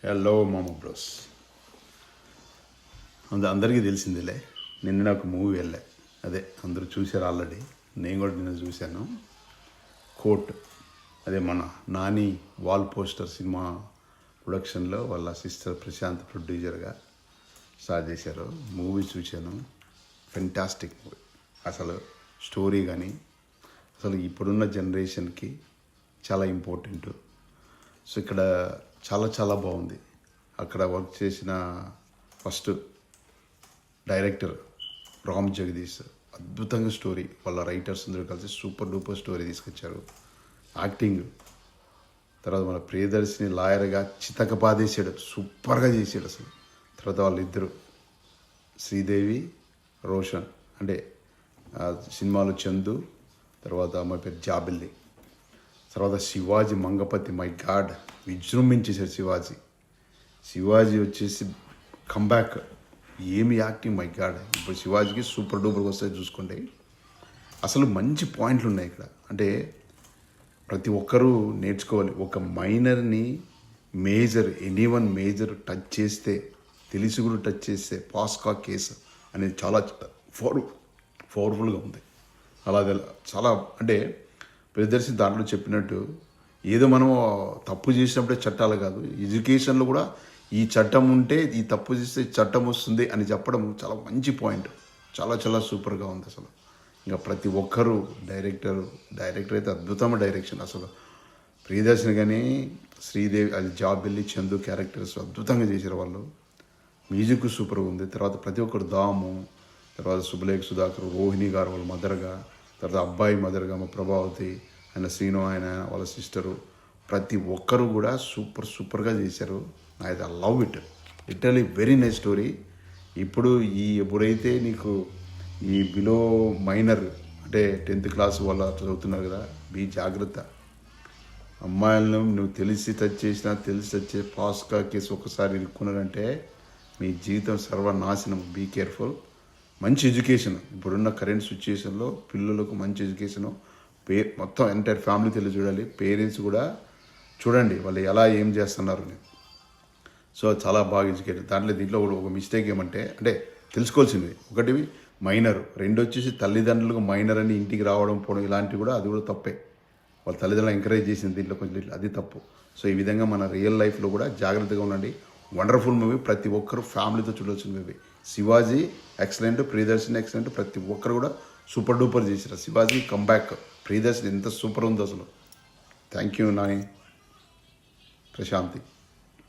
Hello మామ bros. అందరికీ తెలిసిందేలే, నిన్న నాకు మూవీ వెళ్ళా. అదే అందరూ చూశారు ఆల్రెడీ, నేను కూడా నిన్న చూశాను. కోర్ట్, అదే మన నాని వాల్ పోస్టర్ సినిమా ప్రొడక్షన్లో వాళ్ళ సిస్టర్ ప్రశాంత్ ప్రొడ్యూసర్గా స్టార్ట్ చేశారు. మూవీ చూశాను, ఫెంటాస్టిక్ మూవీ. అసలు స్టోరీ కానీ అసలు ఇప్పుడున్న జనరేషన్కి చాలా ఇంపార్టెంట్. సో ఇక్కడ చాలా చాలా బాగుంది. అక్కడ వర్క్ చేసిన ఫస్ట్ డైరెక్టర్ రామ్ జగదీష్, అద్భుతంగా స్టోరీ, వాళ్ళ రైటర్స్ అందరూ కలిసి సూపర్ డూపర్ స్టోరీ తీసుకొచ్చారు. యాక్టింగ్, తర్వాత మన ప్రియదర్శిని లాయర్గా చితకపాదేశాడు, సూపర్గా చేశాడు అసలు. తర్వాత వాళ్ళిద్దరు శ్రీదేవి రోషన్, అంటే సినిమాలో చందు, తర్వాత అమ్మాయి పేరు జాబిల్లి, తర్వాత శివాజీ మంగపతి, మై గాడ్ విజృంభించేశాడు శివాజీ వచ్చేసి కంబ్యాక్, ఏమి యాక్టింగ్, మై గాడ్. ఇప్పుడు శివాజీకి సూపర్ డూపర్గా వస్తాయి చూసుకోండి. అసలు మంచి పాయింట్లు ఉన్నాయి ఇక్కడ. అంటే ప్రతి ఒక్కరూ నేర్చుకోవాలి. ఒక మైనర్ని ఎనీవన్ మేజర్ టచ్ చేస్తే, తెలిసి కూడా టచ్ చేస్తే పాస్కా కేసు అనేది చాలా పవర్ఫుల్గా ఉంది. అలాగే చాలా, అంటే ప్రదర్శన దాంట్లో చెప్పినట్టు ఏదో మనం తప్పు చేసినప్పుడే చట్టాలు కాదు, ఎడ్యుకేషన్లో కూడా ఈ చట్టం ఉంటే ఈ తప్పు చేస్తే చట్టం వస్తుంది అని చెప్పడం చాలా మంచి పాయింట్. చాలా చాలా సూపర్గా ఉంది అసలు. ఇంకా ప్రతి ఒక్కరూ డైరెక్టర్ అయితే అద్భుతమైన డైరెక్షన్ అసలు. ప్రియదర్శిని కానీ శ్రీదేవి, అది జాబిల్లి, చందు క్యారెక్టర్స్ అద్భుతంగా చేశారు వాళ్ళు. మ్యూజిక్ సూపర్గా ఉంది. తర్వాత ప్రతి ఒక్కరు దాము, తర్వాత సుబ్బలేఖ సుధాకర్, రోహిణి గారు వాళ్ళ మదర్గా, తర్వాత అబ్బాయి మదర్గా మా ప్రభావతి, ఆయన శ్రీను, ఆయన వాళ్ళ సిస్టరు, ప్రతి ఒక్కరు కూడా సూపర్గా చేశారు. I love it, literally very nice story. ఎప్పుడైతే నీకు ఈ బిలో మైనర్, అంటే 10th క్లాస్ వాళ్ళు చదువుతున్నారు కదా, బీ జాగ్రత్త. అమ్మాయిలను నువ్వు తెలిసి టచ్ చేసినా, తెలిసి టచ్ చేసి పాస్కా కేసు ఒక్కసారి ఇరుక్కున్నారంటే మీ జీవితం సర్వనాశనం. Be careful. మంచి ఎడ్యుకేషన్, ఇప్పుడున్న కరెంట్ సిచ్యుయేషన్లో పిల్లలకు మంచి ఎడ్యుకేషను, మొత్తం ఎంటైర్ ఫ్యామిలీ తెలిసి చూడాలి. పేరెంట్స్ కూడా చూడండి వాళ్ళు ఎలా ఏం చేస్తున్నారు. సో చాలా బాగా ఎడ్యుకేటెడ్. దీంట్లో కూడా ఒక మిస్టేక్ ఏమంటే, అంటే తెలుసుకోవాల్సింది, ఒకటి మైనర్, రెండు వచ్చేసి తల్లిదండ్రులకు మైనర్ అని ఇంటికి రావడం పోవడం, ఇలాంటివి కూడా అది కూడా తప్పే. వాళ్ళ తల్లిదండ్రులు ఎంకరేజ్ చేసింది దీంట్లో కొంచెం, అది తప్పు. సో ఈ విధంగా మన రియల్ లైఫ్లో కూడా జాగ్రత్తగా ఉండండి. వండర్ఫుల్ మూవీ, ప్రతి ఒక్కరు ఫ్యామిలీతో చూడాల్సిన movie. Shivaji excellent, Priyadarshini excellent, ప్రతి ఒక్కరు కూడా సూపర్ డూపర్ చేశారు. శివాజీ కంబ్యాక్, ప్రియదర్శిని ఎంత సూపర్ ఉందో అసలు. Thank you Nani, Prashanti.